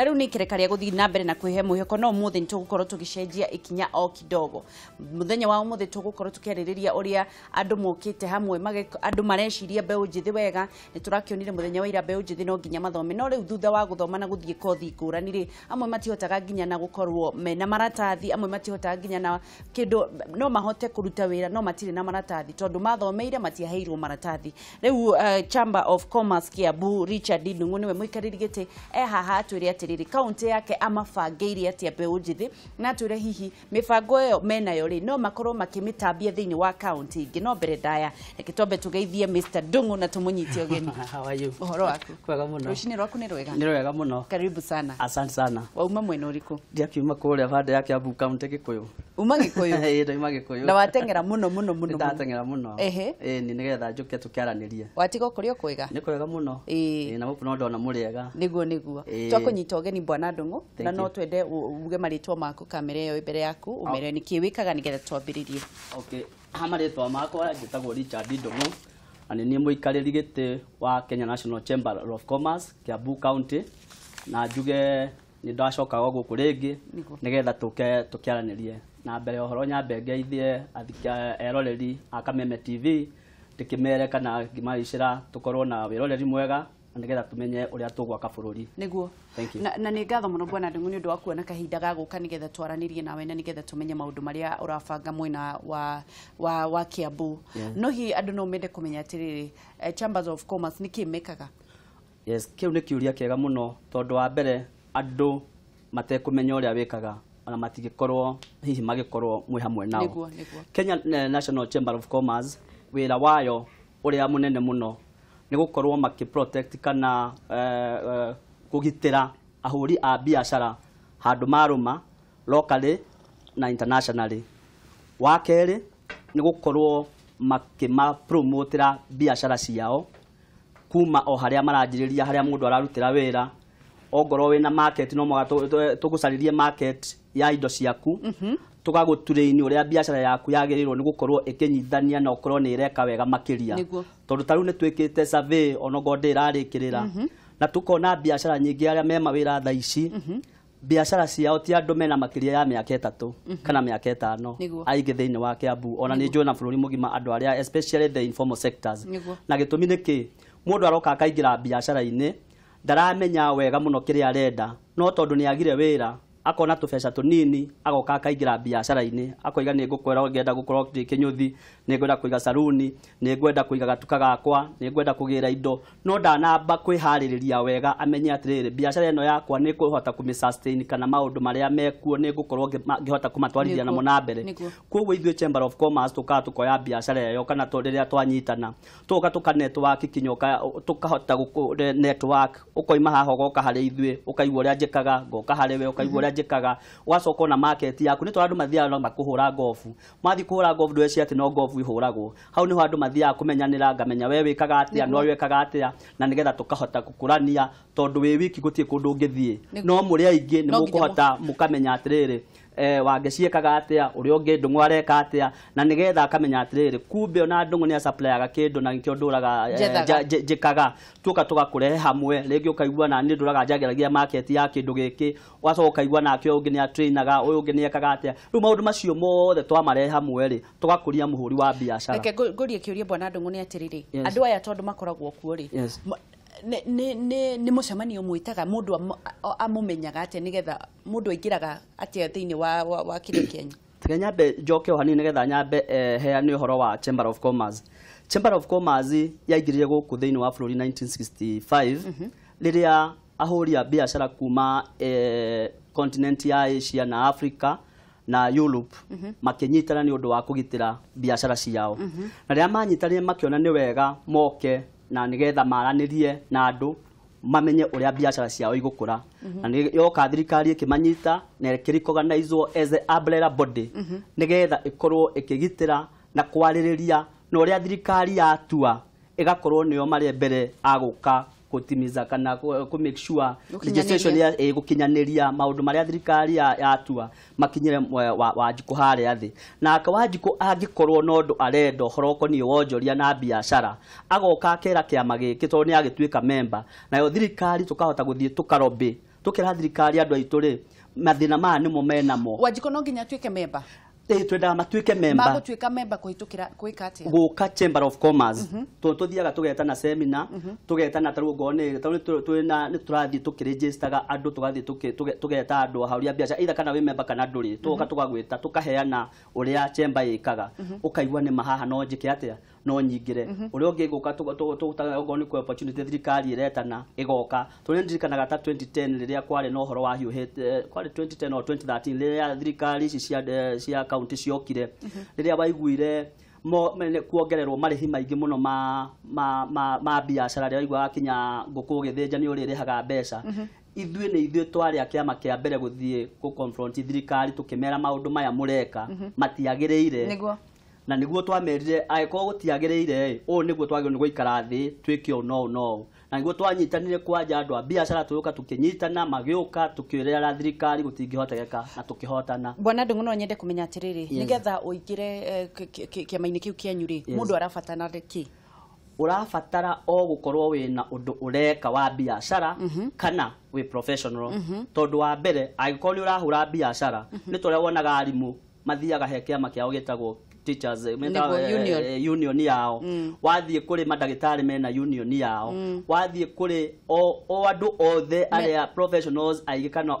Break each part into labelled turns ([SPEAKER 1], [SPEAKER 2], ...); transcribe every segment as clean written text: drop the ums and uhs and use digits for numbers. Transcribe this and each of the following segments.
[SPEAKER 1] na riu ni kirekaria guthi na mbere na kwihe muheko no muthe nitugukorwo tugicenjia ikinya o kidogo muthenya wa muthe tugukorwo tukiririria uria andu mokite hamwe andu mareciria mbeu njithi wega niturakionire muthenya wa ira mbeu njithi no nginya mathome no riu thutha wa guthoma na guthie kothi ngurani ri amwe matihotaga nginya na gukorwo mena maratathi amwe matihotaga nginya na kindu no mahote kuruta wira no matire na maratathi tondu mathomeire matiaheirwo maratathi riu Chamber of Commerce Kiambu Richard Ndungu niwe muikariri gite haha atwire atiriri county yake amabangeire atia mbeu njithi na atwire hihi mibango yo menayo ri no makorwo makimitambia thiini wa county ingi no mbere ndaya ikitombe tugeithie Mr. Ndungu na tumunyitio geni.
[SPEAKER 2] How are you?
[SPEAKER 1] Uhoro waku?
[SPEAKER 2] Kwega muno.
[SPEAKER 1] Rushini rwaku ni rwega?
[SPEAKER 2] Ni rwega muno.
[SPEAKER 1] Karibu sana.
[SPEAKER 2] Asante sana.
[SPEAKER 1] Wauma mwena uriku?
[SPEAKER 2] Ndiakiuma kuria bande yake Kiambu county Gikuyu.
[SPEAKER 1] Uma Gikuyu?
[SPEAKER 2] Ndoima Gikuyu.
[SPEAKER 1] Na watengera muno.
[SPEAKER 2] Ndatengera muno. Ni nigetha njuke tukiaranirie.
[SPEAKER 1] Watigo kurio kwega?
[SPEAKER 2] Ni kwega muno. Na muku no ndona muriega.
[SPEAKER 1] Niguo. Twakunyita ugeni bwana Ndungu na no twende uge maritwa maku kamere yo imbere yaku umere ni kiwikaga nigetha twambiririe.
[SPEAKER 2] Okay. Hamaritwa makwa njitagwo Richard Ndungu. Ani ni muikariri gite wa Kenya National Chamber of Commerce Kiambu County na njuge ni ndacoka guku ringi nigetha tukiaranirie na mbere ohoro nyambe ngeithie athika eroreri a Kameme TV ndikimere kana ngimaicira tukorwo na wiroreri mwega nigetha tumenye uria tugwaka bururi
[SPEAKER 1] niguo. Na ni ngatho muno bwana Ndungu ni undu wa kuona kahinda ga guka nigetha twaranirie nawe na nigetha tumenye maundu maria urabanga mwena wa Kiambu. No hi andu no mende kumenya atiriri Chambers of Commerce ni kimekaga?
[SPEAKER 2] Yes, kiu ni kiuria kiega muno tondu wa mbere andu matekumenya uria wikaga ona matigikorwo hihi magikorwo mwe hamwe nao.
[SPEAKER 1] Niguo.
[SPEAKER 2] Kenya National Chamber of Commerce wira wayo uria munene muno ni gukorwo makiprotect kana kugitira ahuri a biashara handu maruma locally na internationally. Wa keri ni gukorwo makima promotera biashara ciao kuma o haria maranjiriria haria mundu ararutira wira ogoro wina market no moga tugucaririe market ya indo ciaku tugagutureini uria biashara yaku yagirirwo ni gukorwo ikinyithania na ukorwo ni ireka wega makiria tondu taru ni twikite survey onogo ndirarikirira na tukona biashara nyingi aria me mawira tha ici biashara ciao ti andu mena makiria ya miaka 3 kana miaka 5 aige thiini wa Kiambu ona ni njona bururi mugima andu aria especially the informal sectors na gitumi niki mundu aroka akaingira biashara-ini ndaramenya wega muno kiria arenda no tondu ni agire wira akona tubesha tunini agoka akaingira biashara-ini akoiga ni ngukwera ngenda gukorwo kinyuthi ni ngwenda kuiga saruni ni ngwenda kuiga gatuka gakwa ni ngwenda kugira indo no ndanamba kwihaririria wega amenye atiriri biashara eno yakwa ni kuhota kumisustain kana maundu maria mekuo ni ngukorwo ngihota kumatwarithia na mona mbere koguo ithuĩ Chamber of Commerce tukoya biashara yo kana tondiria twanyitana tuka network kinyoka tukahota network ukoima haho goka hari ithuĩ ukaigua uria njikaga goka hari we ukaigua jikaga wacoka na market yaku ni twandu mathia no makuhura gofu mathi kuhura gofu ndweci ati no gofu ihuragwo hau ni handu mathia kumenyanira ngamenya we wikaga atia no wikaga atia na nigetha tukahota gukurania tondu wi wiki gutie kundu ngithie no muri aingi ni mukuhota mukamenya atiriri wangeciekaga atia uri ungi Ndungu areka atia na nigetha akamenya atiriri kumbe ona Ndungu ni supplier kindu na nkio nduraga jikaga tugakurehe hamwe ringi ukaigua na ni nduraga njageragia market ya kindu giki wacoka ukaigua na kio ungi ni trainaga uyu ungi ni ekaga atia riu maundu macio mothe twamarehe hamwe ri tugakuria muhuri wa biashara. Reke
[SPEAKER 1] ngurie kiuria bwana Ndungu ni atiriri andu aya tondu makoragwo kuo ri ni mucemanio mwitaga mundu amumenyaga atia nigetha mundu aingiraga atia thiini wa kire Kenya?
[SPEAKER 2] Nyambe njoke hanini nigetha nyambe heani uhoro wa Chamber of Commerce. Chamber of Commerce yaingirire guku thiini wa bururi 1965 riria ahuri a biashara kuma continent ya Asia na Africa na Europe makinyitana ni undu wa kugitira biashara ciao na riria manyitanire makiona ni wega moke na nigetha maranirie na andu mamenye uria biashara ciao igukura na ni yoka thirikari ikimanyita na ikiricognizwo as a umbrella body nigetha ikorwo ikigitira na kwaririria na uria thirikari yatua igakorwo niyo mari mbere aguka kutimiza kana ku make sure legislation ya gukinyaniria maundu maria thirikari yatua makinyire Wanjiku hare athi na aka Wanjiku angikorwo no ndu arendo horoko ni wonjoria na biashara agoka akera kiama giki to ni agituika member nayo thirikari tukahota guthie tukarobe tukira thirikari andu aitu ri mathina maya nimo menamo
[SPEAKER 1] Wanjiko no nginya tuike member
[SPEAKER 2] twenda matuike member
[SPEAKER 1] magutuika member kuhitukira gwika atia
[SPEAKER 2] guka Chamber of Commerce tuthiaga tugetana seminar tugetana taru ngone twina ni turathi tukiregistaga andu tugathi tugeta andu hauria biacara ida kana we member kana nduri tuka tukagwita tukaheana uria chamber ikaga ukaigwa ni mahaha no njike atia no nyingire uria ungi guka tugutaga ngone ku opportunity thirikari iretana igoka turindirikanaga ta 2010 riria kwari no horo wa hiuhete kwari 2010 or 2013 riria thirikari cia county ciokire riria waiguire kuongererwo marihi maingi muno ma biacara riria waigua kinya nguku githinjani uri rihaga mbeca ithuĩ nĩ ithuĩ twari a kĩama kĩa mbere gũthiĩ ku confront thirikari tukimera maundu maya mureka matiagĩrĩire na niguo twamerire aiko gutiagĩrĩire o niguo twagĩrĩirwo nĩ gũikara thĩ twĩke no na niguo twanyitanire kwanja andu a biacara tuyoka tukinyitana magĩũka tukĩrera thirikari gũtingĩhotekeka na tukĩhotana.
[SPEAKER 1] Bwana Ndung'u no nyende kumenya atiriri nigetha uingire kĩama-inĩ kĩu kĩanyu ri mundu arabatana ki
[SPEAKER 2] urabatara o gukorwo wina undu ureka wa biacara kana we professional tondu wa mbere agĩkorwo nĩ ũrahũra biacara nĩ tũrĩa wonaga arimũ mathiaga he kĩama kĩao gĩtagwo teachers union yao wathie kuri madagitari mena union yao wathie kuri o andu othe aria professionals aigikana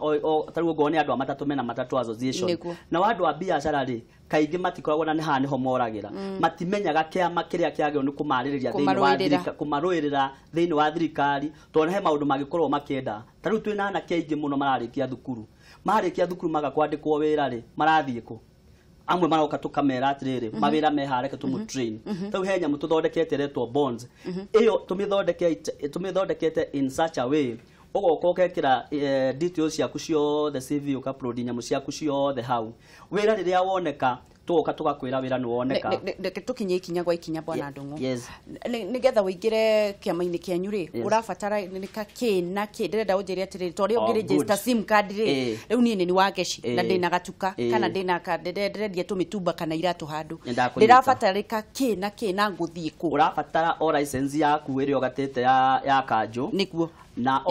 [SPEAKER 2] tarugo ngone andu amatatu mena matatu association na wandu wa biacara ri kaingi matikoragwo na ha niho moragira matimenyaga kiama kiria kiagio ni kumaririria thiini wa thirikari kumaruirira thiini wa thirikari tona he maundu magikorwo makienda taru twina na kiingi muno mararikia thukuru magakwandikwo wira ri marathie ku amwe maroka tukamera atiriri mawira mehareke tumu-train tau henya mututhondekete retwo bonds iyo tumithondekete in such a way ugoka ukekira details ciaku ciothe CV ukaupload nyamu ciaku ciothe hau wira riria woneka tugoka tugakwira wira ni woneka
[SPEAKER 1] tukinye ikinya gwa ikinya Bwana Ndung'u nigetha uingire kiama-ini kianyu ri urabatara nika kina ndirenda unjire atiriri tori ungiregister sim card ri riu nie ni wa geci na ndina gatuka kana ndina ndirendia tumitumba kana iratu handu ndirabatarika kina nguthie ku
[SPEAKER 2] urabatara o license yaku iri ogatete ya kanju
[SPEAKER 1] nikuo
[SPEAKER 2] na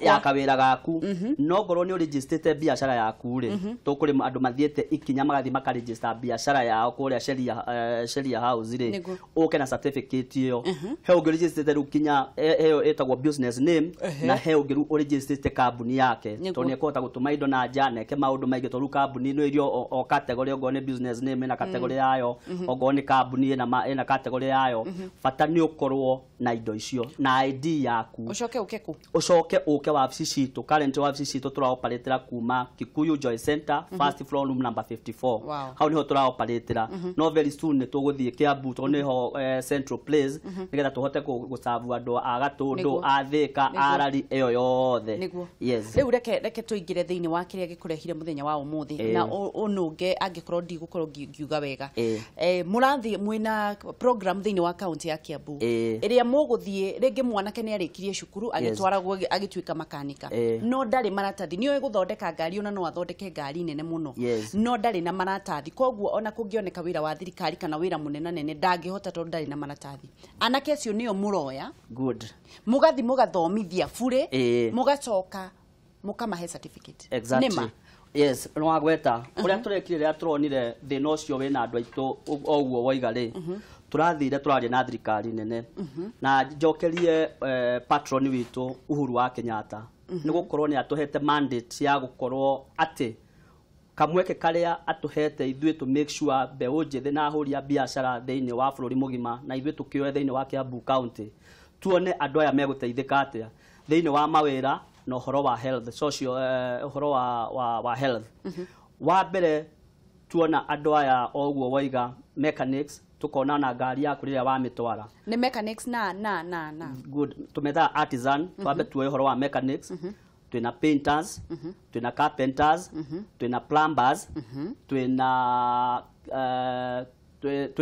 [SPEAKER 2] yakawira gaku no ngorwo ni registrate biacara yaku ri tukuri andu mathiete ikinya magathi makaregister biacara yao kuria sheria house ri uke na certificate iyo he ungi registrate rukinya heyo etagwo business name na he ungi registrate company yake to ni ekota gutuma indo na njane ke maundu maingi to ru company no irio o category ngo ni business name na category yayo ngo ni company na category yayo bata ni ukorwo na indo icio na ID yaku ucoke uke wabici citu current wabici citu tura operatera kuma Kikuyu Joy Center first floor room number 54 hau niho tura operatera no very soon ni tuguthie Kiambu to niho central place nigetha tuhote gusavu andu a Gatundu a Thika arari eyo yothe
[SPEAKER 1] yes riu reke tuingire thiini wa kiria gikurehire muthenya wa umuthi na ununge angikorwo ndigukorwo ngiuga wega murathi mwina program thiini wa county ya Kiambu iria muguthie ringi mwanake ni arikirie cukuru agitwaragwo agituika makanika no ndari maratathi niyo guthondeka ngari ona no athondeke ngari nene muno no ndari na maratathi koguo ona kungioneka wira wa thirikari kana wira munene nene ndangihota to ndari na maratathi anake cio niyo muroya
[SPEAKER 2] good
[SPEAKER 1] mugathi mugathomithia bure mugacoka mukamahe certificate
[SPEAKER 2] exactly yes no agweta uria turekire ria turonire thina ucio wina andu aitu oguo woiga ri turathire turaria na thirikari nene na njokerie patron witu Uhuru wa Kenyatta ni gukorwo ni atuhete mandate ya gukorwo ati kamweke karia atuhete ithuĩ to make sure mbeu njithi na ahũria biacara thĩinĩ wa bũrũri mũgima na ithuĩ tukioe thĩinĩ wa Kiambu County tuone andũ aya megũteithĩka atia thĩinĩ wa mawĩra na ũhoro wa health social ũhoro wa health wa mbere tuona andũ aya oguo waiga mechanics tukona na ngari yaku riria wa mitwara
[SPEAKER 1] ni mechanics na
[SPEAKER 2] good tumetha artisan twabe tuwe horo wa mechanics twina painters twina carpenters twina plumbers twina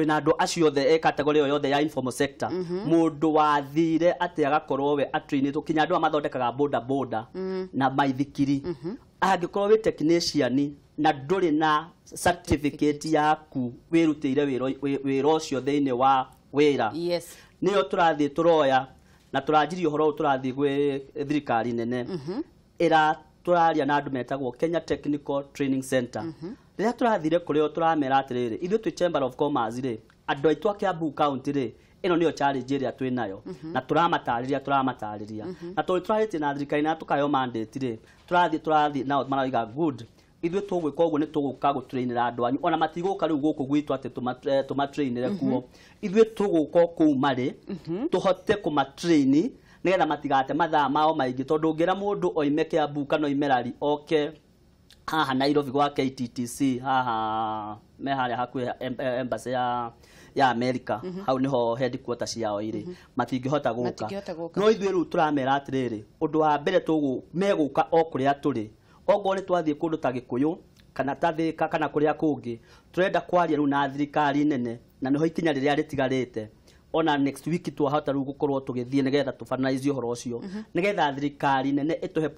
[SPEAKER 2] andu acio the category yothe ya informal sector mundu wathire ati agakorwo we atrain tukinya andu amathondekaga boda na maithikiri angikorwo we technician na nduri na certificate yaku wirutire wira ucio thiini wa wira
[SPEAKER 1] yes
[SPEAKER 2] niyo turathi turoya na turanjirie horo turathi gwe thirikari nene era turaria na andu metagwo Kenya Technical Training Center rĩrĩa tũrathire kũrĩo tũramera atĩrĩrĩ ithuĩ twĩ Chamber of Commerce rĩ andũ aitũ a Kiambu County rĩ ĩno nĩyo challenge ĩrĩa twĩ nayo na tũramatarĩria na tũrarĩtie na thirikari na tũkayo mandate rĩ tũrathi nao maraiga good ithuĩ tũgwĩka ũguo nĩ tũgũka gũtrainĩra andũ anyu ona matigũka rĩu gũkũ gwitũ atĩ tũmatrainĩre kuo ithuĩ tũgũka kũu marĩ tũhote kũmatraini nĩgetha matigate mathaa mao maingĩ tondũ ngĩra mũndũ oime Kiambu kana oime Rari oke haha Nairobi gwa KTTC haha me harĩa hakuhĩ embassy ya America hau niho headquarters yao ire matingĩhota gũka no ithuĩ rĩu tũramera atĩrĩrĩ ũndũ wa mbere megũka o kũrĩa tũrĩ ogo nĩ twathiĩ kũndũ ta Gĩkũyũ kana ta Thĩka kana kũrĩa kũngĩ turenda kwaria rĩu na thirikari nene na niho ikinya rĩrĩa rĩtigarĩte ona next week twahota rĩu gũkorwo tũgĩthiĩ nĩgetha tũfinalize ũhoro ũcio nĩgetha thirikari nene ĩtũhe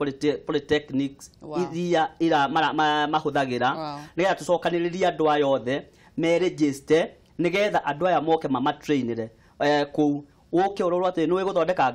[SPEAKER 2] polytechnics iria mahũthagĩra nĩgetha tũcokanĩrĩrie andũ aya othe me register nĩgetha andũ aya moke mamatrainĩre kũu ũke ũrorwo atĩ nĩ gũthondeka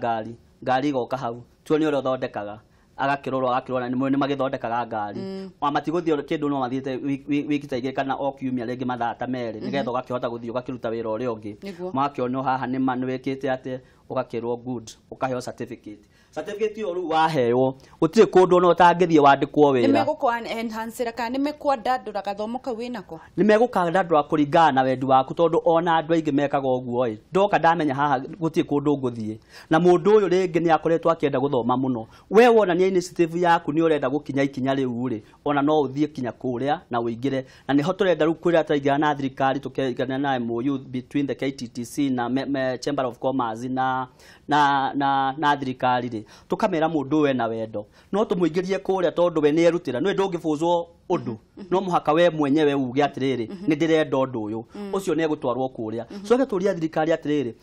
[SPEAKER 2] ngari igoka hau tuone ũrĩa ũthondekaga agakĩrorwo nĩ magĩthondekaga ngari matigũthiĩ kĩndũ no mathiĩte wiki ta igĩrĩ kana o kiumia rĩngĩ mathaa ta merĩ nĩgetha ũgakĩhota gũthiĩ ũgakĩruta wĩra ũrĩa ũngĩ magakĩonwo haha nĩ wĩkĩte atĩ ũgakĩrwo good ũkaheo certificate iyo rĩu waheo gũtirĩ kũndũ no ũtangĩthiĩ wandĩkwo wĩra
[SPEAKER 1] nĩmegũkũ-enhancĩra kana nĩmekwandandũra gathomo kau wĩnako
[SPEAKER 2] nĩmegũkandandũra kũringana na wendi waku tondũ ona andũ aingĩ mekaga ũguo ndoka ndamenya haha gũtirĩ kũndũ ngũthiĩ na mũndũ ũyũ rĩngĩ nĩ akoretwo akĩenda gũthoma mũno we wonania initiative yaku nĩ ũrenda gũkinya ikinya rĩu rĩ ona no ũthiĩ kinya kũrĩa na ũingĩre na nĩho tũrenda rĩu kwĩra tũraingĩra na thirikari tũkĩigana na MOU between the KTTC na Chamber of Commerce na thirikari rĩ tukamera mũndũ we na wendo no tũmũingĩrie kũrĩa tondũ we nĩ erutĩra nĩ ndũngĩbũzwo ũndũ no mũhaka we mwenyewe uge atĩrĩrĩ nĩ ndĩrenda ũndũ ũyũ ũcio nĩ egũtwarwo kũrĩa coke tũria thirikari atĩrĩrĩ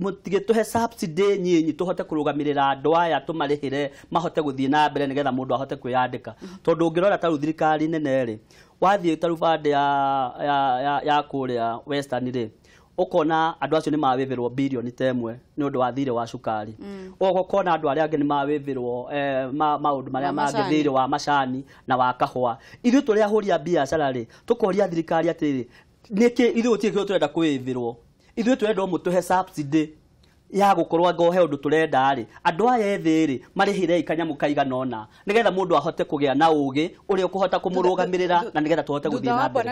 [SPEAKER 2] mũtigĩtũhe subsidy nyinyi tũhote kũrũgamĩrĩra andũ aya tũmarĩhĩre mahote gũthiĩ na mbere nĩgetha mũndũ ahote kwĩyandĩka tondũ ũngĩrora ta rĩu thirikari nene rĩ wathiĩ ta rĩu bande ya kũrĩa Western rĩ ukona andũ acio nĩ mawĩthĩrwo bilioni temwe nĩ ũndũ wa thirĩ wa cukari ũgũkona andũ arĩa angĩ nĩ mawĩthĩrwo maũndũ marĩa mangĩ thirĩ wa macani na wa kahũa ithuĩ tũrĩa ahũri a biacara rĩ tũkoria thirikari atĩrĩ nĩkĩ ithuĩ gũtirĩ kĩndũ tũrenda kwĩthĩrwo ithuĩ tũrenda mũtũhe subsidy ya gũkorwo ngohe ũndũ tũrenda rĩ andũ aya ethĩ rĩ marĩhĩre ikanyamũ kaigana ona nĩgetha mũndũ ahote kũgĩa na ũgĩ ũrĩa ũkũhota kũmũrũgamĩrĩra na nĩgetha tũhote gũthiĩ na mbere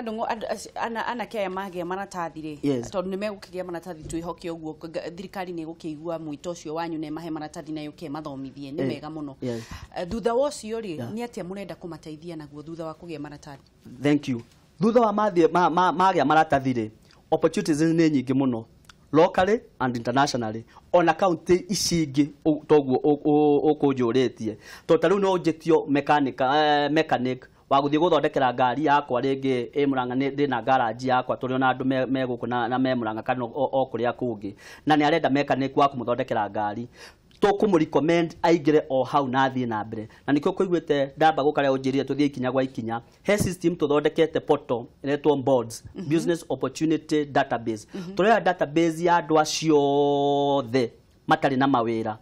[SPEAKER 1] anake aya magĩa maratathi rĩ tondũ nĩ megũkĩgĩa maratathi twĩhoke ũguo thirikari nĩ ĩgũkĩigua mwĩto ũcio wanyu na ĩmahe maratathi na yũke mathomithie nĩ mega mũno thutha wa ũcio rĩ nĩ atĩa mũrenda kũmateithia naguo thutha wa kũgĩa maratathi
[SPEAKER 2] thank you thutha wa magĩa maratathi rĩ opportunities nĩ nyingĩ mũno locally and internationally ona county icingĩ toguo ũkũnjũrĩtie tondũ rĩu no njĩtio mechanic wa gũthiĩ gũthondekera ngari yakwa rĩngĩ Mũrang'a ndĩ na garage yakwa tũrĩ na andũ megũkũ na Mũrang'a kana o kũrĩa kũngĩ na nĩ arenda mechanic wa kũmũthondekera ngari tũkũmũrecommend aingĩre o hau na thiĩ na mbere na nĩkĩo kũiguĩte ndamba gũkarĩa ũnjĩrire tũthiĩ ikinya gwa ikinya he system tũthondekete portal ĩretwo boards business opportunity database tũrĩa database ya andũ acio othe matarĩ na mawĩra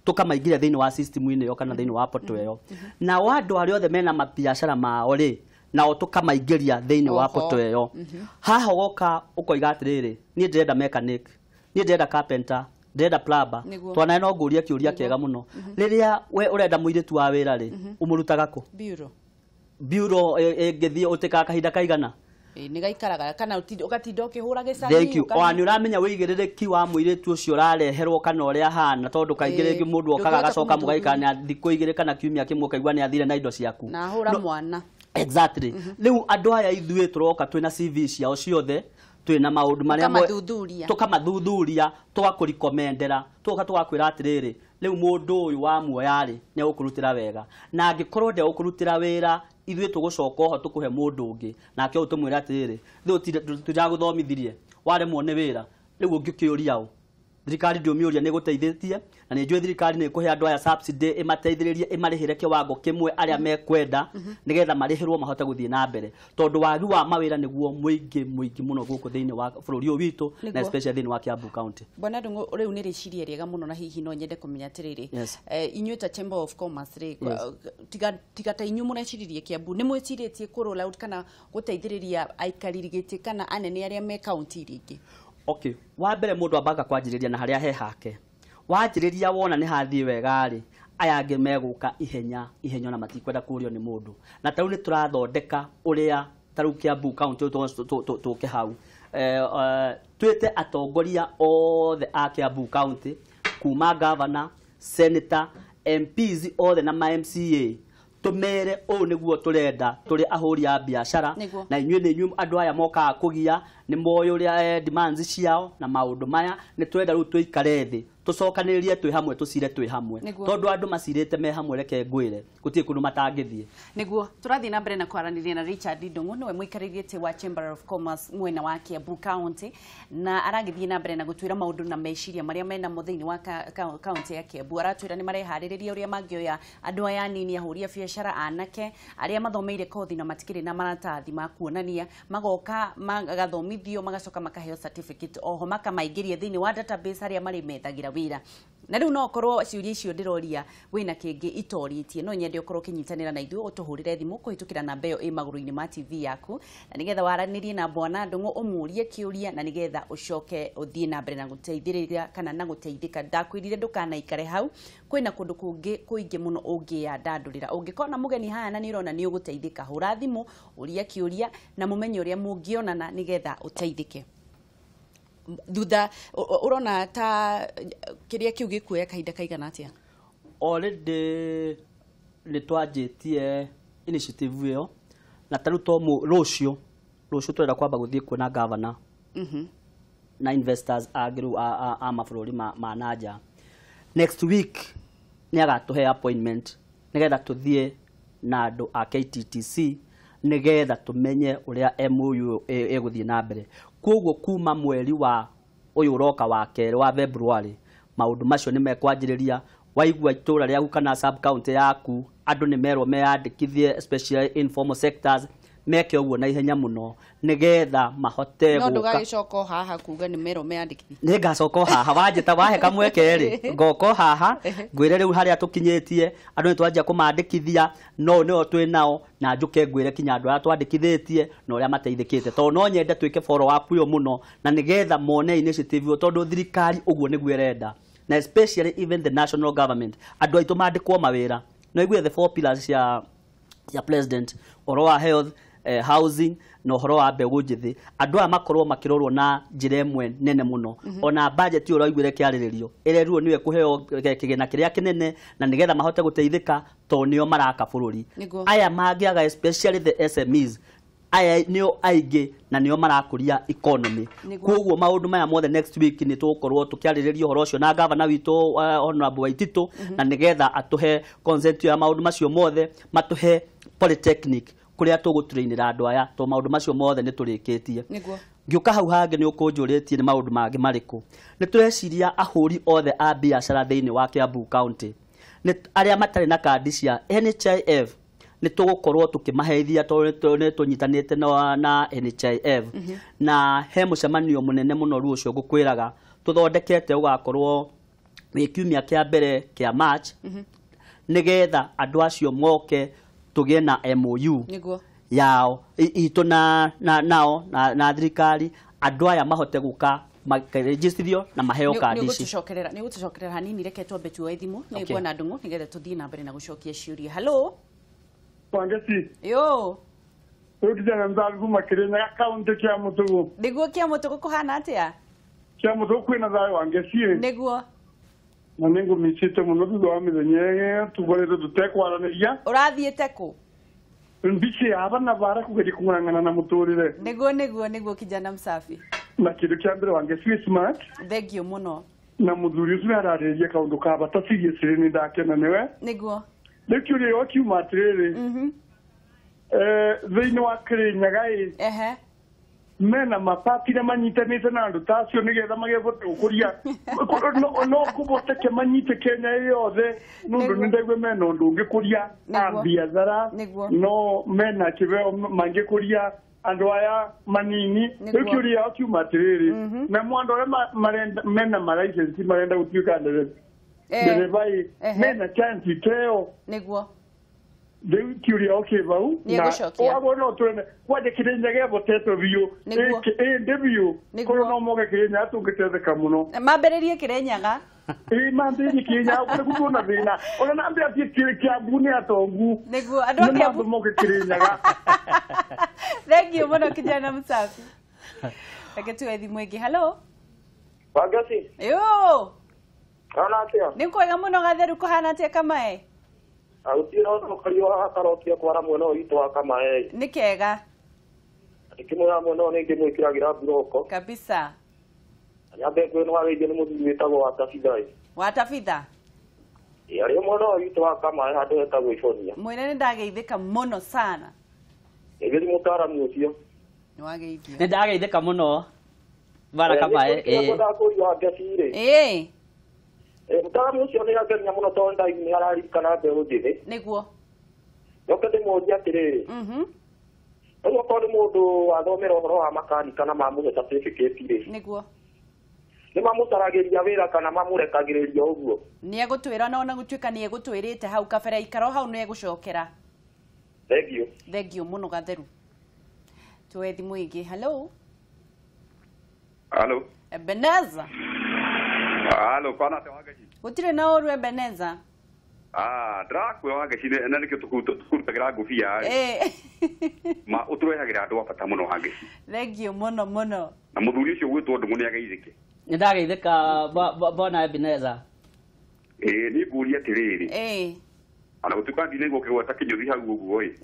[SPEAKER 2] tũkamaingĩria thĩinĩ wa system inĩ yo kana thĩinĩ wa portal ĩyo na andũ arĩa othe mena mabiacara mao rĩ nao tũkamaingĩria thĩinĩ wa portal ĩyo haha ũgoka ũkoiga atĩrĩrĩ niĩ ndĩrenda mechanic niĩ ndĩrenda carpenter ndĩrenda plumber twana no ngũria kĩũria kĩega mũno rĩrĩa we ũrenda mũirĩtu wa wĩra rĩ ũmũrutaga kũ bureau ĩngĩthiĩ ũtĩkaga kahinda kaigana
[SPEAKER 1] nĩ gaikaraga kana ũgatinda ũkĩhũra gĩcani
[SPEAKER 2] thank you nĩ ũramenya wĩigĩrĩrĩki wa mũirĩtu ũcio ũrareherwo kana ũrĩa hana tondũ kaingĩ rĩngĩ mũndũ okaga agacoka mũgaikania thikũ igĩrĩ kana kiumia kĩmwe kaigua nĩ athire na indo ciaku
[SPEAKER 1] na hũra mwana
[SPEAKER 2] exactly rĩu andũ aya ithuĩ tũroka twĩna CV ciao ciothe twĩna maũndũ marĩa tũkamathuthuria tũgakũrecommendera tũgoka tũgakwĩra atĩrĩrĩ rĩu mũndũ ũyũ wa muoya rĩ nĩ egũkũrutĩra wega na angĩkorwo ndegũkũrutĩra wĩra ithuĩ tũgũcoka oho tũkũhe mũndũ ũngĩ nake ũyũ tũmwĩra atĩrĩrĩ rĩu tũragũthomithirie waremwo nĩ wĩra rĩu ũngĩkĩũria ũ thirikari ndiomiuria ni guteithĩtie na nĩ njũĩ thirikari nĩ ĩkũhe andũ aya subsidy ĩmateithĩrĩrie ĩmarĩhĩre kĩwango kĩmwe arĩa mekwenda nĩgetha marĩhĩrwo mahote gũthiĩ na mbere tondũ wagi wa mawĩra nĩguo mũingĩ mũno gũkũ thĩinĩ wa bũrũri ũyũ witũ na especially thĩinĩ wa Kiambu County.
[SPEAKER 1] Bwana Ndung'u rĩu nĩ rĩciria rĩega mũno na hihi no nyende kũmenya atĩrĩrĩ inyuĩ ta Chamber of Commerce rĩ tiga ta inyuĩ mũreciririe Kiambu nĩ mwĩcirĩtie kũ-roll out kana gũteithĩrĩria aikari gĩtĩ kana anene arĩa me county ingĩ?
[SPEAKER 2] Okay, wa mbere mũndũ ambaga kwanjĩrĩria na harĩa he hake. Wanjĩrĩria wona nĩ hathiĩ wega rĩ, aya angĩ megũka ihenya na matikwenda kũrio nĩ mũndũ. Na tarĩu nĩ tũrathondeka ũrĩa tarĩu Kiambu County tũke hau. Twĩte atongoria othe a Kiambu County kuma governor, senator, MPs othe na ma MCA tumere o niguo turenda turi ahuri a biashara na inyuĩ nĩ inyuĩ andũ aya mokaga kũgia nĩ moyo ũrĩa demands ciao na maũndũ maya nĩ twenda rĩu tuikare thĩ tucokanĩrĩrie twĩ hamwe tucire twĩ hamwe tondũ andũ macirĩte me hamwe reke ngwĩre gũtirĩ kũndũ matangĩthiĩ
[SPEAKER 1] nĩguo tũrathiĩ na mbere na kwaranĩria na Richard Ndung'u niwe mũikarĩri gĩtĩ wa Chamber of Commerce mwena wa Kiambu County na aragĩthiĩ na mbere na gũtwĩra maũndũ na meciria marĩa mena mũthĩinĩ wa county ya Kiambu aratwĩra nĩ mareharĩrĩria ũrĩa mangĩoya andũ aya anini ahũri a biashara anake arĩa mathomeire kothi na matikĩrĩ na maratathi ma kuonania magoka magathomithio magacoka makaheo certificate oho makamaingĩria thĩinĩ wa database arĩa marĩ methagira wĩra na rĩu no korwo ciũria icio ndĩroria wĩna kĩngĩ itorĩtie no nyende ũkorwo ũkĩnyitanĩra na ithuĩ ũtũhũrĩre thimũ kũhĩtũkĩra namba ĩyo ĩ magũrũ-inĩ ma TV yaku na nĩgetha waranĩrie na Bwana Ndung'u ũmũrie kĩũria na nĩgetha ũcoke ũthiĩ na mbere na gũteithĩrĩria kana na gũteithĩka ndakwĩrire ndũkanaikare hau kwĩna kũndũ kũngĩ kũingĩ mũno ũngĩyandandũrĩra ũngĩkona mũgeni haya na nĩ ũrona nĩ ũgũteithĩka hũra thimũ ũria kĩũria na mũmenye ũrĩa mũngĩonana nĩgetha ũteithĩke. Thutha urona ta kiria kiu gikuoya kahinda kaigana atia?
[SPEAKER 2] Already nĩ twanjĩtie initiative ĩyo na tarĩu to rũciũ twenda kwamba gũthiĩ kuona governor na investors a mabũrũri ma nanja. Next week nĩ agatũhe appointment nĩgetha tũthiĩ na andũ a KTTC nĩgetha tũmenye ũrĩa MOU ĩgũthiĩ na mbere. Koguo kuma mweri wa ũyũ ũroka wa kerĩ wa February maũndũ macio nĩ mekwanjĩrĩria waigua itũra rĩaku kana sub county yaku andũ nĩ merwo meyandĩkithie especially informal sectors meke ũguo na ihenya mũno nĩgetha mahote
[SPEAKER 1] gũka. No ndũgagĩcoka haha kuga nĩ merwo meyandĩkithie.
[SPEAKER 2] Nĩ ngacoka haha wanjĩta wahe kamweke rĩ ngoko haha ngwĩre rĩu harĩa tũkinyĩtie andũ nĩ twanjia kũmandĩkithia no nĩo twĩ nao na njũke ngwĩre kinya andũ arĩa twandĩkithĩtie na ũrĩa mateithĩkĩte tondũ no nyende twĩke follow up yo mũno na nĩgetha mone initiative tondũ thirikari ũguo nĩguo ĩrenda na especially even the national government andũ aitũ mandĩkwo mawĩra no igue the four pillars ya president ũhoro wa health housing no horo wa mbegu njithi andũ aya makorwo makirorwo na njĩra ĩmwe nene mũno ona budget yo raiguire kĩarĩrĩrio ĩrerwo niwe kũheo kĩgĩna kĩrĩa kĩnene na nĩgetha mahote gũteithĩka to nĩo maraka bũrũri aya mangĩaga especially the SMEs aya nĩo aingĩ na nĩo marakũria economy koguo maũndũ maya mothe next week nĩ tũkorwo tũkĩarĩrĩria ũhoro ũcio na governor witũ Honorable Waititũ na nĩgetha atũhe consent ya maũndũ macio mothe matũhe polytechnic kuria tũgũtũrĩinĩra andũ aya to maũndũ macio mothe nĩ tũrĩkĩtie ngĩũka hau hangĩ nĩ ũkũnjũrĩtie nĩ maũndũ mangĩ marĩkũ nĩ tũreciria ahũri othe a biacara thĩinĩ wa Kiambu County arĩa matarĩ na kandi cia NHIF nĩ tũgũkorwo tũkĩmaheithia tondũ tũnyitanĩte na NHIF na he mũcemanio mũnene mũno rĩu ũcio ngũkwĩraga tũthondekete ũgakorwo wĩ kiumia kĩa mbere kĩa March nĩgetha andũ acio moke tũgĩe na MOU yao itũ nao na thirikari andũ aya mahote gũka makarejistithio na maheo kandi ici.
[SPEAKER 1] Nĩ gũtũcokerera hanini reke twambe tuoe thimũ nĩ Bwana Ndung'u nĩgetha tũthiĩ na mbere na gũcokia ciũria. Hello
[SPEAKER 3] Pangeti.
[SPEAKER 1] Yo.
[SPEAKER 3] Ũtijana mzagu makirenya account kia mutugu.
[SPEAKER 1] Nĩguo kia mutugu kũhana atĩa?
[SPEAKER 3] Kia mutugu kwĩna thayũ wangeci.
[SPEAKER 1] Nĩguo.
[SPEAKER 3] Na ningo micite mũno thutha wa mĩthenya tũgoretwo tũtekwaranĩria.
[SPEAKER 1] Ũrathiĩte kũ?
[SPEAKER 3] Mbici hapa na bara kũgeria kũng'ang'ana na mũtũrĩre.
[SPEAKER 1] Nĩguo kijana msafi.
[SPEAKER 3] Na kĩndũ kĩa mbere wangeci smart.
[SPEAKER 1] Thank you mũno.
[SPEAKER 3] Na mũthuri ũcio ararĩria kaũndũ ka bata seriously nĩ ndakena nĩwe.
[SPEAKER 1] Nĩguo.
[SPEAKER 3] Nĩkĩũria yo kiuma atĩrĩrĩ. Thĩinĩ wa Kĩrĩnyaga mena mapatire manyitanite na andu tacio nigetha magebote gukuria no kuboteke manyite Kenya yothe nundu nindegwe mena undu ngikuria biathara no mena kibeo mangikuria andu aya manini ukiuria akiuma atiriri na mwandu aria mena license marenda gutuika nderebai mena chance teo niguo Deu kiuria okebau na oago no twene kwaje Kirenya gebotetwo biu ndebio kono no moge Kirenya atungitetheka muno
[SPEAKER 1] mambererie Kirenyaga
[SPEAKER 3] mambererie Kirenya ukore gutona thina ona nambe ati kia bune atongu
[SPEAKER 1] niguo andu
[SPEAKER 3] kia moge Kirenyaga
[SPEAKER 1] thank you muno kijana msafi aketu ethimu ingi hello
[SPEAKER 4] Wagati
[SPEAKER 1] yo
[SPEAKER 4] kana atia
[SPEAKER 1] nikwega muno gatheru kuhana atia Kameme
[SPEAKER 4] Autira no kariwa akarokia kwara mwena witũ wa Kameme
[SPEAKER 1] ni kega
[SPEAKER 4] ikimura mwena one ngi mwikiragira buroko
[SPEAKER 1] kabisa
[SPEAKER 4] nyambe kweno wageje ni muthuri witagwo
[SPEAKER 1] watafitha
[SPEAKER 4] ari mwena witũ wa Kameme handu hetagwo Iconia
[SPEAKER 1] mwene ndageithika muno sana
[SPEAKER 4] egeri mutaramu ucio
[SPEAKER 1] nwageithio
[SPEAKER 2] ni ndageithika muno bara Kameme
[SPEAKER 4] mutaramu ucio ni agenya muno tonda ni ararikana mbeu njithi
[SPEAKER 1] niguo
[SPEAKER 4] yoke muria atiriri no ko mundu athomera uhoro wa makanika na mamuhe certificate ri
[SPEAKER 1] niguo
[SPEAKER 4] ni mamutaragiria wira kana mamurekagiriria uguo
[SPEAKER 1] ni egutwira no na gutuika ni egutwirite hau kabere ikaro hau ni egucokera thank you muno gatheru twethi muingi hello Ebeneza
[SPEAKER 5] Halo, pana te wagashi.
[SPEAKER 1] Utire na oru Ebeneza.
[SPEAKER 5] Drakwe wagashi na nike tukutagira gufia. Ma utwehagira andu abata muno wagashi.
[SPEAKER 1] Thank you muno muno.
[SPEAKER 5] Na muthuri ucio gwitwo ndu muni agaithike.
[SPEAKER 2] Ni ndageithika bona Ebeneza.
[SPEAKER 5] Ni nguria tiriri. Ana gutuka ndine ngokirwa takinyothi hau uguo ri.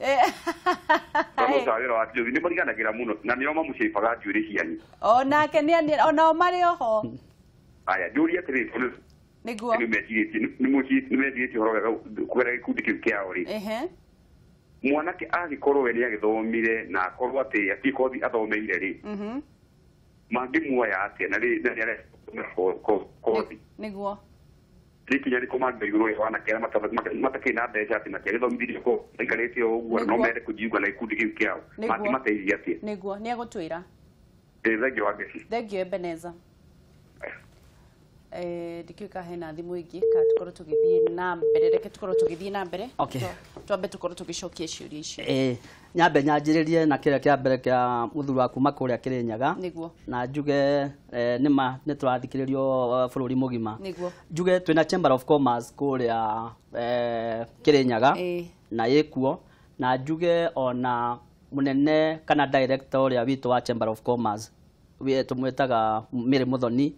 [SPEAKER 5] Ano tarira wa kinyothi ni mariganagira muno na nio mamucifaga njuiri ciani.
[SPEAKER 1] Nake ni ona mari oho.
[SPEAKER 5] Aya njuria tiriri
[SPEAKER 1] niguo
[SPEAKER 5] ni mejiriti horo kwera gikundi kiu kiao ri. Mwanake agikorwo we ni agithomire na akorwo ati atikothi athomeire ri. Mangimuoya atia na ri kothi.
[SPEAKER 1] Niguo
[SPEAKER 5] Likinya ni komanda iguru wana kera matakina mbeca ati makegithomithie ko ikarete uguo no mende kujiuga na ikundi kiu kiao mateithia atia
[SPEAKER 1] niguo ni agutwira
[SPEAKER 5] thank wagashi
[SPEAKER 1] thank you Ebeneza dikiuka hena thimu ingi ka tukoro tugithie na mbere reke tukoro tugithie na mbere twambe tukoro tugicokia ciuria icio
[SPEAKER 2] nyambe nyanjiririe na kire kia mbere kia muthuri wa kuma kuria Kirenyaga
[SPEAKER 1] niguo
[SPEAKER 2] na njuge nima ni turathikiririo bururi mugima
[SPEAKER 1] niguo
[SPEAKER 2] njuge twina Chamber of Commerce kuria Kirenyaga na yekuo na njuge ona munene kana director uria witu wa Chamber of Commerce we tumwetaga Mire Muthoni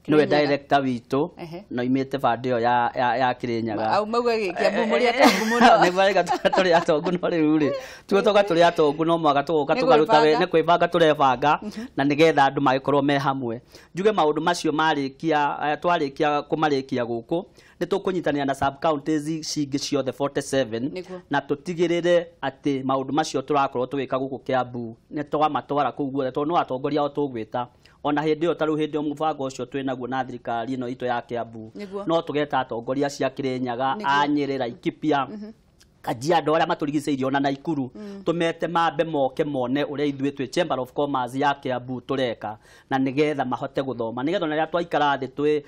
[SPEAKER 2] niwe director witu no imete bande yo ya Kirenyaga
[SPEAKER 1] au mauga gikiambu muri atongu muno
[SPEAKER 2] ni barega turi atongu no riu ri tutoka turi atongu no mwaga tugaruta we ne kwibanga turebanga na nigetha andu magikorwo me hamwe njuge maundu macio marikia twarikia kumarikia guku ni tukunyitanira na sub counties cingi ciothe 47 na tutigirire ati maundu macio turakorwo tuwika guku Kiambu ni twamatwara kuguo to no atongoria o tugwita ona hindi yo taru hindi mubango ucio twinaguo na thirikari no ito ya Kiambu no tugeta atongoria cia Kirenyaga Anyere Laikipia Kajiado aria maturigiceirio na Naikuru tumete mambe moke mone uria ithuĩ twi Chamber of Commerce ya Kiambu tureka na nigetha mahote guthoma nigetha na twaikara thi twi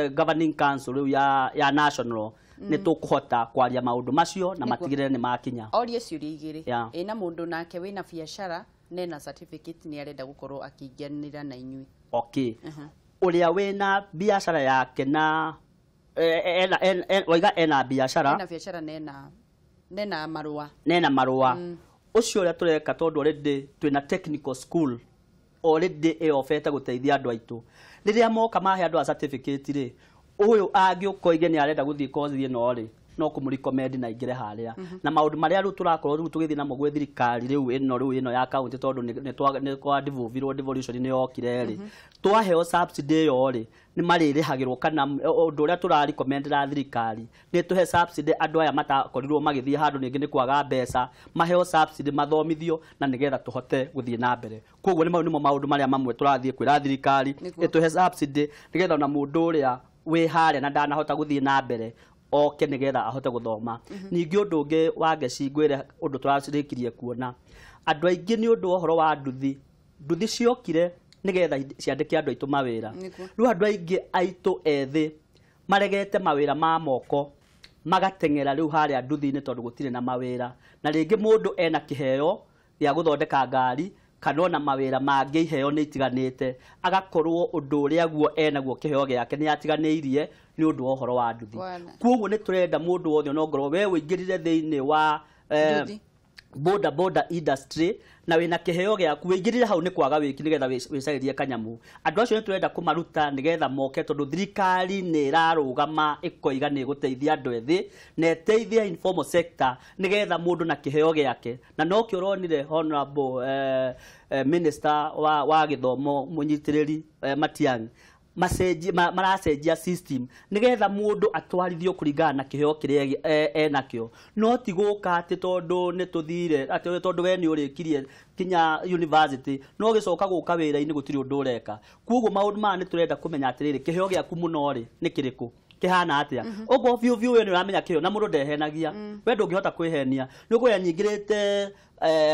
[SPEAKER 2] governing council riu ya national ni tukuhota kwaria maundu macio na matigire ni makinya
[SPEAKER 1] orie ciuria igiri ina mundu nake wina biashara nena certificate ni arenda gukorwo akigianira na inyui uria wina biashara yake na ena biashara nena marua ucio uria tureka tondu already twina technical school already eofete guteithia andu aitu riria moka mahe andu a certificate ri uyu angiukoige ni arenda guthii kothi ino ri
[SPEAKER 2] no kumurecommend na ingire haria na maundu maria riu turakorwo riu tugithi na mogwe thirikari riu ino ya county tondu ni kwa devolution ni yokire ri twaheo subsidy yo ri ni maririhagirwo kana undu uria turarecommend ra thirikari ni tuhe subsidy andu aya matakorirwo magithie handu ningi ni kwaga mbeca maheo subsidy mathomithio na nigetha tuhote guthie na mbere koguo ni maundu maria mamwe turathie kwira thirikari ituhe subsidy nigetha na mundu uria we haria na ndanahota guthie na mbere oke nigetha ahote guthoma ningi undu ungi wangeci ngwire undu turacirikirie kuona andu aingi ni undu ohoro wa nduthi ciokire nigetha ciandike andu aitu mawira riu andu aingi aitu ethi maregete mawira ma moko magatengera riu haria nduthi-ini tondu gutire na mawira na ringi mundu ena kiheo ya guthondeka ngari kanona mawira mangi iheo ni itiganite agakorwo undu uria guo enaguo kiheo giake ni atiganiirie ni undu ohoro wa nduthi koguo ni turenda mundu wothe no ngorwo we wingirire thiini wa boda industry na wina kiheo giaku wingirire hau ni kwaga wiki nigetha wicaririe kanyamu andu acio ni turenda kumaruta nigetha moke tondu thirikari ni irarugama ikoiga ni guteithia andu ethi na eteithia informal sector nigetha mundu na kiheo giake na no kio ronire honorable minister wa githomo munyitiriri Matiang'i maracenjia system nigetha mundu atwarithio kuringana na kiheo kiria enakio no tiguka ati tondu ni tuthire ati tondu we ni urikirie kinya university no gicoka guka wira-ini gutiri undu ureka koguo maundu ma ni turenda kumenya atiriri kiheo giaku muno ri ni kiriku kihana atia ogo view we ni uramenya kiheo na mundu ndehenagia we ndungihota kwihenia ni uko yanyingirite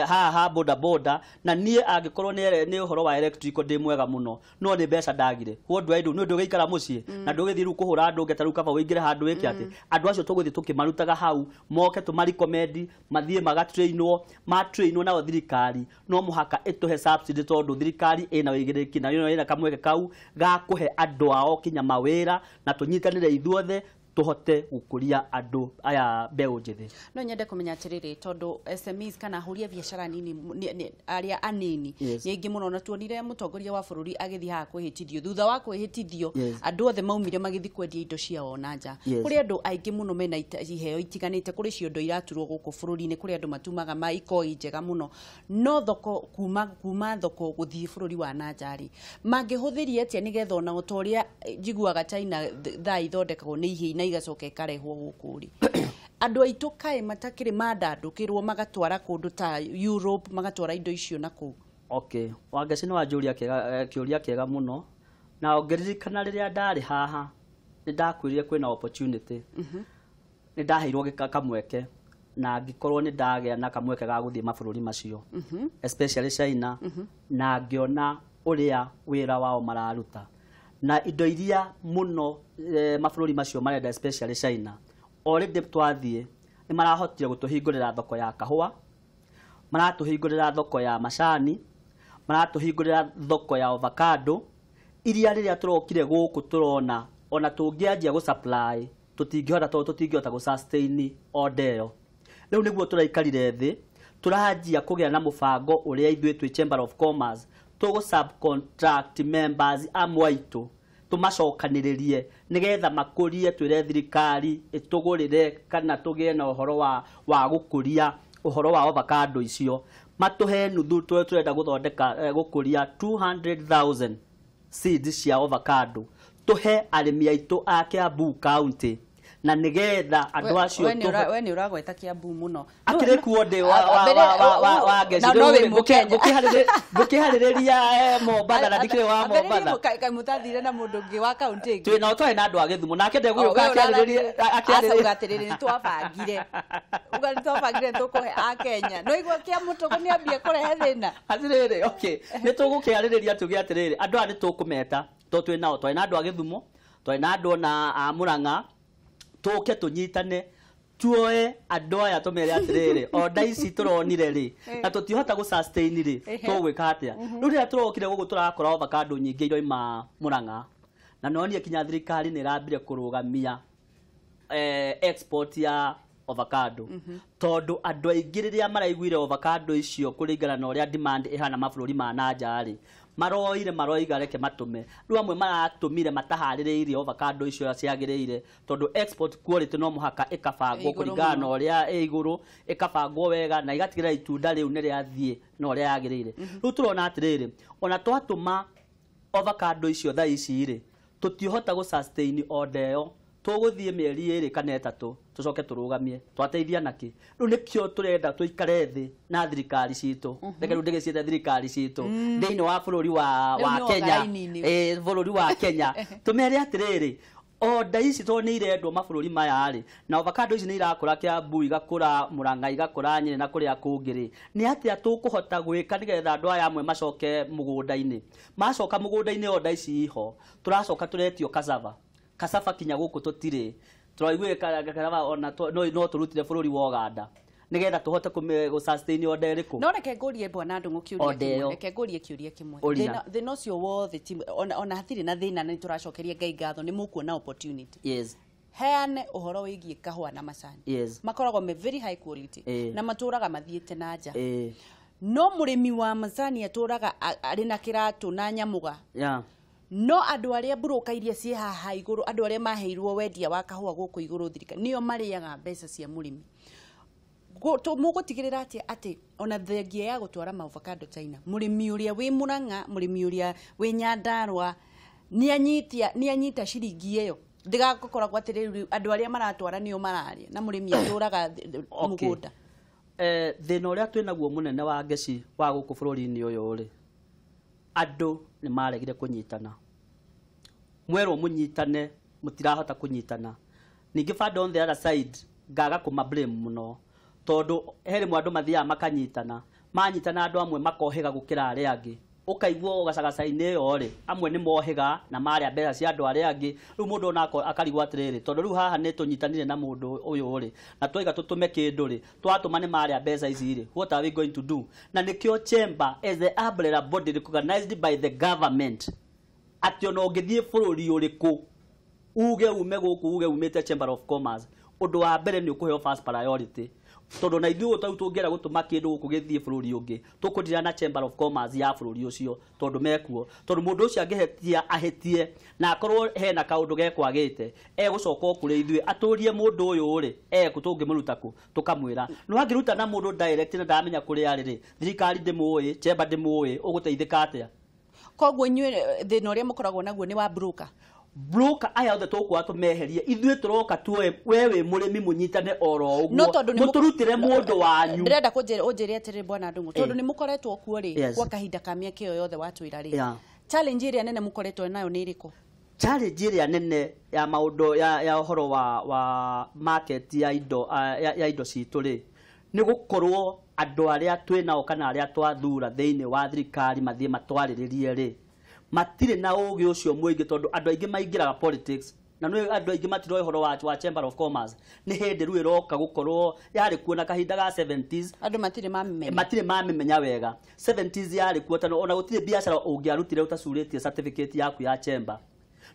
[SPEAKER 2] ha boda na nie angikorwo ni uhoro wa electrical ndi mwega muno no ni mbeca ndagire what do I do ni ndu geikara mucii na ndugithi ru kuhura andu ngeta ru kaba wingire handu wiki ati andu acio tuguthi tukimarutaga hau moke tumarecommend mathie magatrainwo matrainwo na thirikari no muhaka ituhe subsidy tondu thirikari ina wigiriki na ina kamweke kau ga kuhe andu ao kinya mawira na tunyitanire ithuothe tuhote gukuria andu aya mbeu njithi
[SPEAKER 1] no nyende kumenya atiriri tondu SMEs kana huria biashara nini aria anini nyingi muno na tuonire mutongoria wa bururi agithi ha kwihitithio thutha wa kwihitithio andu othe maumire magithi kwendia indo ciao na nja kuri andu aingi muno mena iheo itiganite kuri ciondo iraturwo guku bururi-ini kuri andu matumaga maikoi njega muno no thoko kuma thoko guthii bururi wa nanja ri mangihuthiria atia nigetha ona utoria jiguaga China thaa ithondekagwo ni ihina igacoka ikarehwo guku ri andu aitu kae matakiri mandandukirwo magatwara kundu ta Europe magatwara indo icio na ku
[SPEAKER 2] okay wangeci no ajuria kiuria kiega muno na ongeririkana riria ndari haha ni ndakwirire kwina opportunity ni ndaheirwo kamweke na ngikorwo ni ndagea na kamweke ga guthie mabururi macio especially China na ngiona uria wira wao mararuta na indo iria muno mabururi macio marenda especially China already twathie ni marahotire gutuhingurira thoko ya kahua maratuhingurira thoko ya macani maratuhingurira thoko ya avocado iria riria turokire guku turona ona tungianjia gu supply tutingihota gu sustain order riu niguo turaikarire thi turajia kugia na mubango uria ithuĩ twi Chamber of Commerce tugu subcontract members amwaitu tumacokaniririe nigetha makurie twire thirikari itugurire kana tugie na uhoro wa gukuria uhoro wa avocado icio matuhe nuthu turenda guthondeka gukuria 200,000 seeds cia avocado tuhe arimi aitu a Kiambu County na nigetha andu acio
[SPEAKER 1] we ni uragweta Kiambu muno
[SPEAKER 2] akire kuonde wa ngeci gukihariria Mombasa na dikire wa Mombasa
[SPEAKER 1] kai mutathire na mundu ngi wa county
[SPEAKER 2] twi na twari na andu a Githumo nake ndeguyuka
[SPEAKER 1] akihariria ni twabangire tukuhe a Kenya no igwa Kiamutogo ni ambie kurehe thina
[SPEAKER 2] atiriri okay ni tugukihariria tugi atiriri andu a ni tukumeta to twi nao twari na andu a Githumo twari na andu na a Murang'a tuke tunyitane tuoe andu aya tumere atiriri onda ici turonire ri na tutihota gu sustain ri tugwika atia riu ria turokire gugu turakora avocado nyingi iroima Murang'a na nonie kinya thirikari ni rambire kurugamia export ya avocado tondu andu aingĩ rĩrĩa maraiguire avocado icio kũringana na ũrĩa demand ihana mabũrũri ma nanja rĩ maroiga reke matume rĩu amwe maratumire mataharĩrĩirie avocado icio ciagĩrĩire tondu export quality no mũhaka ikabangwo kũringana na ũrĩa igũrũ ikabangwo wega na igatigĩrĩra itunda rĩu nĩ rĩathiĩ na ũrĩa yagĩrĩire rĩu turona atĩrĩrĩ ona twatũma avocado icio thaa ici rĩ tutihota gu sustain order yo tugũthiĩ mĩeri 2 kana 3 tucoke turugamie twateithia naki riu nikio turenda tuikare thĩ na thirikari citũ reke riu ndĩgĩciete thirikari citũ thĩinĩ wa bũrũri wa Kenya bũrũri wa Kenya tumere atĩrĩrĩ order ici to nĩ irendwo mabũrũri maya rĩ na avocado ici nĩ irakũra Kiambu igakũra Murang'a igakũra Nyeri na kũrĩa kũngĩ rĩ nĩ atĩa tũkũhota gwĩka nĩgetha andũ aya amwe macoke mũgũnda-inĩ macoka mũgũnda-inĩ order ici iho tũracoka turetio cassava kinya gũkũ tũtirĩ tũraiguire cassava ona no turutire bũrũri wa Uganda nigetha tuhote ku sustain order ĩrĩkũ
[SPEAKER 1] no reke ngũrie bwana Ndung'u kĩũria kĩmwe thĩna ũcio wothe ona hatirĩ na thĩna nĩ tũracokeria Ngai ngatho nĩ mũkuona opportunity heane ũhoro wĩgiĩ kahũa na macani makoragwo me very high quality na matũraga mathiĩte na nja no mũrĩmi wa macani atũraga arĩ na kĩratũ na nyamũga no andũ arĩa broker iria ciĩ haha igũrũ andũ arĩa maheirwo wendia wa kahũa gũkũ igũrũ thirika nĩo marĩaga mbeca cia mũrĩmi mũgũtigĩrĩra atĩ ona thengia ya gũtwara avocado China mũrĩmi ũrĩa wĩ Murang'a mũrĩmi ũrĩa wĩ Nyandarua nĩ anyita ciringi ĩyo ndigakoragwo atĩrĩrĩ andũ arĩa maratwara nĩo mararĩa na mũrĩmi atũraga mũgũnda
[SPEAKER 2] thĩna ũrĩa twĩnaguo mũnene wa ngeci wa gũkũ bũrũri-inĩ ũyũ rĩ andũ nĩ maregire kũnyitana mwerwo mũnyitane mũtirahota kũnyitana ningĩ bado on the other side ngaga kuma blame mũno tondu he rĩmwe andũ mathiaga makanyitana manyitana andũ amwe makohĩga gũkĩra arĩa angĩ ũkaigua gacagaca-inĩ ĩyo rĩ amwe nĩ mohĩga na marĩa mbeca cia andũ arĩa angĩ rĩu mũndũ ona akarigwo atĩrĩrĩ tondu rĩu haha nĩ tũnyitanire na mũndũ ũyũ rĩ na twaiga tũtũme kĩndũ rĩ twatũma nĩ marĩa mbeca ici rĩ what are we going to do na nĩkĩo chamber as the umbrella body recognized by the government atĩ ona ũngĩthiĩ bũrũri ũrĩkũ uge ume gũkũ uge umĩte Chamber of Commerce ũndũ wa mbere nĩ ũkũheo first priority tondu na ithuĩ tũngĩera gũtũma kĩndũ gũkũ gĩthiĩ bũrũri ũngĩ tũkũndira na Chamber of Commerce ya bũrũri ũcio tondu mekuo tondu mũndũ ũcio angĩhetia ahĩtie na akorwo hena kaũndũ gekwagĩte egũcoka kũrĩ ithuĩ atũrie mũndũ ũyũ rĩ tũngĩmũruta kũ tũkamwĩra no angĩruta na mũndũ direct na ndamenya kũrĩ arĩ thirikari ndĩmũĩ Chamber ndĩmũĩ ũgũteithĩka atĩa
[SPEAKER 1] koguo inyuĩ thĩna ũrĩa mũkoragwo naguo nĩ wa
[SPEAKER 2] broker aya othe tũkwa tũmeherie ithuĩ tũroka tuoe wewe mũrĩmi mũnyitane oro ũguo mũtũrutire mũndũ wanyu
[SPEAKER 1] ndĩrenda ũnjĩre atĩrĩ bwana Ndung'u tondu nĩ mũkoretwo kuo rĩ kwa kahinda ka mĩaka ĩyo yothe watwĩra rĩ challenge ĩrĩa nene mũkoretwo nayo nĩ ĩrĩkũ
[SPEAKER 2] challenge ĩrĩa nene ya maũndũ ya ũhoro wa market ya indo citũ rĩ nĩ gũkorwo andũ arĩa twĩnao kana arĩa twathura thĩinĩ wa thirikari mathiĩ matwarĩrĩrie rĩ matirĩ na ũgĩ ũcio mũingĩ tondu andũ aingĩ maingĩraga politics na nĩ andũ aingĩ matiroĩ ũhoro wa Chamber of Commerce nĩ hĩndĩ rĩu ĩroka gũkorwo yarĩ kuo na kahinda ga 70s
[SPEAKER 1] andũ matirĩ
[SPEAKER 2] mamĩmenya wega 70s yarĩ kuo ona gũtirĩ biacara ũngĩarutire utacurĩtie certificate yaku ya Chamber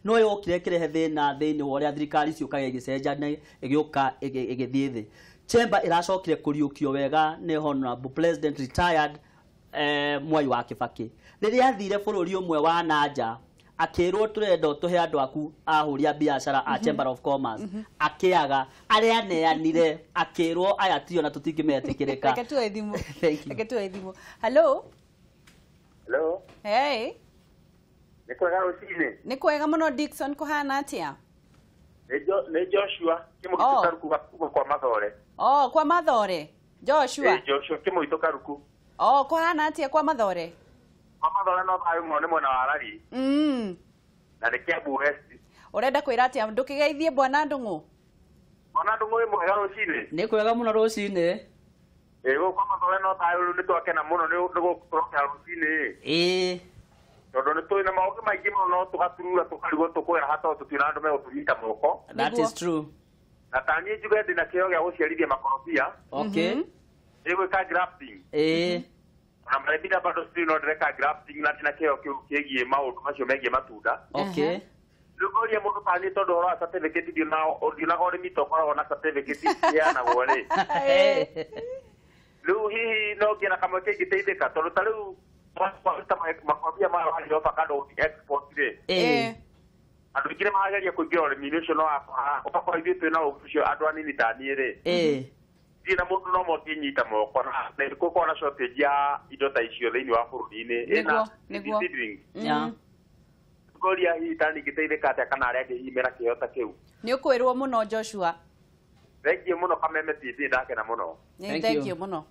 [SPEAKER 2] no yokire kĩrehe thĩna thĩinĩ wa ũrĩa thirikari ciũkaga igĩcenjania igĩũka igĩthiĩ thĩ Chamber ĩracokire kũriũkio wega nĩ Honorable President retired Mwai wa Kibaki rĩrĩa athire bũrũri ũmwe wa nanja akĩrwo tũrenda tũhe andũ aku ahũria biacara a Chamber of Commerce akĩaga arĩa aneanire akĩrwo aya tio na tũtingĩmetĩkĩrĩka
[SPEAKER 1] reke tuoe thimũ hello hey nĩ kwega mũno Dickson kũhana atĩa
[SPEAKER 4] nĩ Joshua kĩmũhĩtũka ruku kwa Mathore
[SPEAKER 1] kwa Mathore Joshua
[SPEAKER 4] kĩmũhĩtũka ruku
[SPEAKER 1] kũhana atĩa kwa Mathore
[SPEAKER 4] Mathore no thayo mũno mwena wa Rari na nĩ Kiambu West
[SPEAKER 1] ũrenda kwĩra atĩa ndũkĩgeithie bwana Ndung'u
[SPEAKER 4] wĩ mwega rũcinĩ
[SPEAKER 2] nĩ kwega mũno rũcinĩ
[SPEAKER 4] kwa Mathore no thayo nĩ twakena mũno nĩ gũkũrokera rũcinĩ tondu nĩ tũrĩ na maũndũ maingĩ mũno no tũgaturura tũkarigwo tũkwĩra hata tũtiona andũ megũtũnyita moko
[SPEAKER 2] that is true
[SPEAKER 4] na taniĩ njuge ndĩ na kĩo gĩa gũciarithia makorobia gwĩka grafting na marĩbida bado still no ndĩreka grafting na kĩo kĩgiĩ maũndũ macio megiĩ matunda Lugoria mundu tani tondu horo certificate dina ori mito kwa na certificate ya na gore. Lu hihi no kina kama ke giteithika tondu taru makwambia mara hali avocado export re. Andu kire mageria kuingira urimi ucio no ukakora ithuĩ na ucio andu anini tani re. Dina mundu no mokinyita moko na kuko na shortage ya indo ta icio thĩinĩ wa bũrũri-inĩ ĩna Goria hii tani giteithika ate kana aria ngihimera kihota kiu.
[SPEAKER 1] Ni ukwirwo muno Joshua.
[SPEAKER 4] Thank you muno Kameme TV ndakena muno.
[SPEAKER 1] Thank you muno.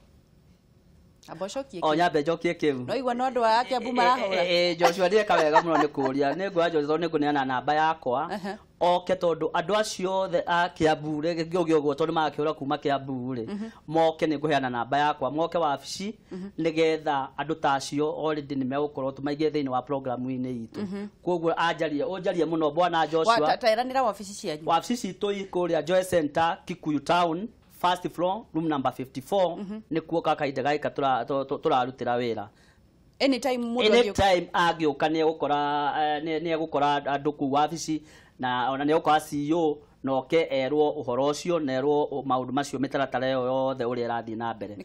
[SPEAKER 1] Abocokie
[SPEAKER 2] kiu. Nyambe njokie kiu.
[SPEAKER 1] No igwa no andu ake abu marahura.
[SPEAKER 2] Joshua ndiye kawega muno ni kuria. Ni ngwa Joshua ni kuneana namba yakwa. Oke tondu andu acio othe a Kiambu re gĩogĩogwo tondu makĩũra kuma Kiambu re moke nĩ ngũheana namba yakwa moke wabici nĩgetha andu ta acio already nĩ megũkorwo tũmaigĩe thĩinĩ wa programu-inĩ itũ koguo ũnjarie mũno bwana Joshua
[SPEAKER 1] taĩranĩra wabici cianyu
[SPEAKER 2] wabici citũ ikũrĩa Joy Center Kikuyu Town first floor room number 54 nĩ kuo kahinda gaka tũrarutĩra wĩra anytime agĩũka nĩ egũkora andũ kũu wabici na ona nĩ ũkora CEO noke erwo uhoro ucio na erwo maundu macio mitaratara yo yothe uria irathii na mbere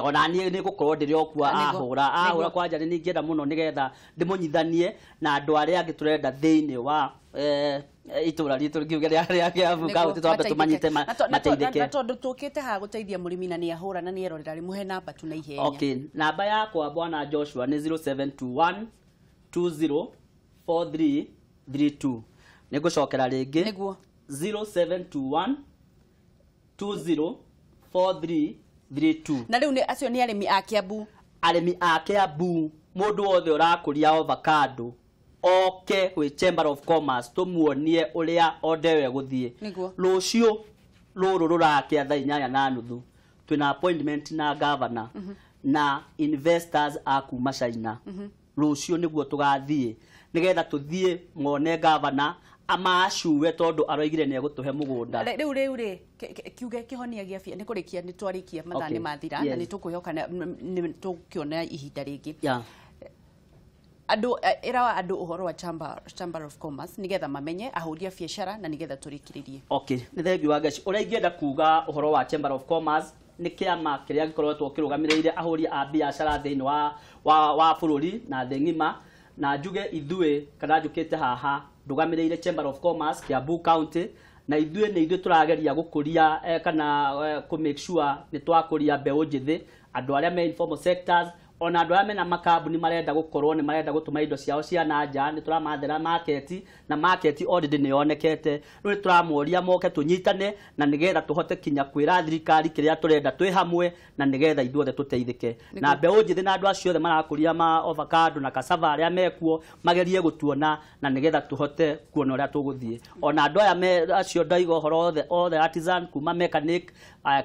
[SPEAKER 2] ona nie ni gukorwo ndiri okua ahura kwanja ni ngienda muno nigetha ndimunyithanie na andu aria angi turenda thiini wa itura ritu ngiuge ria Kiambu kaunti twambe tumanyite mateithike
[SPEAKER 1] na tondu tukite ha guteithia murimi na ni ahura na ni erorera ri muhe namba tu na ihenya
[SPEAKER 2] okay namba yakwa bwana Joshua ni 0721 204332 Nigucokera ringi
[SPEAKER 1] niguo
[SPEAKER 2] 0721 204332
[SPEAKER 1] na riu ni acio ni arimi a
[SPEAKER 2] Kiambu mundu wothe urakuria avocado oke gwi Chamber of Commerce tumuonie uria ondewe guthie rucio ruru rurakia thaa 8:30 twina appointment na governor na investors akuma China rucio niguo tugathie nigetha tuthie ngone governor amashuwe tondu aroigire ni egutuhe mugunda
[SPEAKER 1] riu kiuge kihonia gia bia ni kurikia ni twarikia mathani mathira na ni tukuhoka ni tukiona ihinda ringi andu uhoro wa Chamber of Commerce nigetha mamenye ahuria biashara na nigetha turikiririe
[SPEAKER 2] okay ni thengi wa gaci uria ingienda kuga uhoro wa Chamber of Commerce ni kiama kiria gikorotwo kirugamirire ahuria a biashara thiini wa bururi na thengima na njuge ithue kana njukite haha ndugamirire Chamber of Commerce Kiambu County na ithuĩ turageria gukuria kana ku make sure ni twakuria mbeu njithi andu aria me informal sectors ona andu aria mena makambuni marenda gukorwo ni marenda gutuma indo ciao cia nanja ni turamathera market na market already ni yonekete no turamoria moke tunyitane na nigetha tuhote kinya kwira thirikari kiria turenda twi hamwe na nigetha ithuothe tuteithike na mbeu njithi na andu acio othe marakuria ma avocado na cassava aria mekuo magerie gutuona na nigetha tuhote kuona uria tuguthie ona andu aya acio ndaigo horo othe artisan kuma mechanic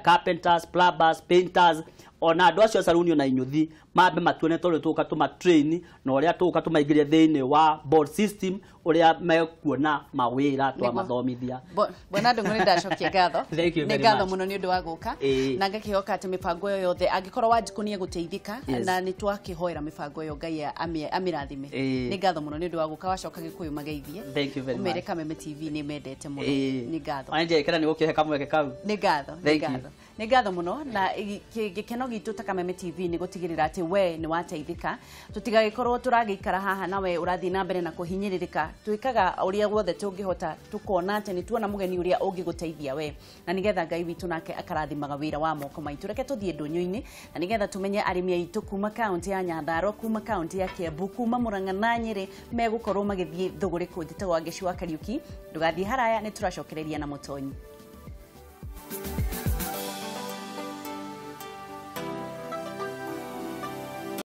[SPEAKER 2] carpenters plumbers painters ona andu acio saruni na inyuthi mambe matuone tondu tuka tuma train na uria tuka tumaingirie thiini wa board system uria mekuona mawira twa mathomithia
[SPEAKER 1] bona ndunguri ndacokia ngatho
[SPEAKER 2] ni
[SPEAKER 1] ngatho muno ni undu wa guka na ngakihoka ati mipango yo yothe angikorwo wanjikunie guteithika na ni twakihoera mipango yo Ngai amirathime ni ngatho muno ni undu wa guka wacoka Gikuyu mageithie umere Kameme TV ni mendete muno ni ngatho
[SPEAKER 2] anje kana ni gukihe kamweke kau
[SPEAKER 1] ni ngatho muno na gikeno gitu ta Kameme TV ni gutigirira ati we ni wateithika tutigagikorwo turagiikara haha nawe urathi na mbere na kuhinyiririka twikaga uria wothe tungihota tukona ati ni tuona mugeni uria ungiguteithia we na nigetha Ngai witu nake akarathimaga wira wa moko maitu reke tuthie ndunyu-ini na nigetha tumenye arimi aitu kuma county ya Nyandarua kuma county ya Kiambu kuma Murang'a na Nyeri megukorwo magithie thuguri kunjite wa Gicua Kariuki ndugathie haraya ni turacokereria na mutonyi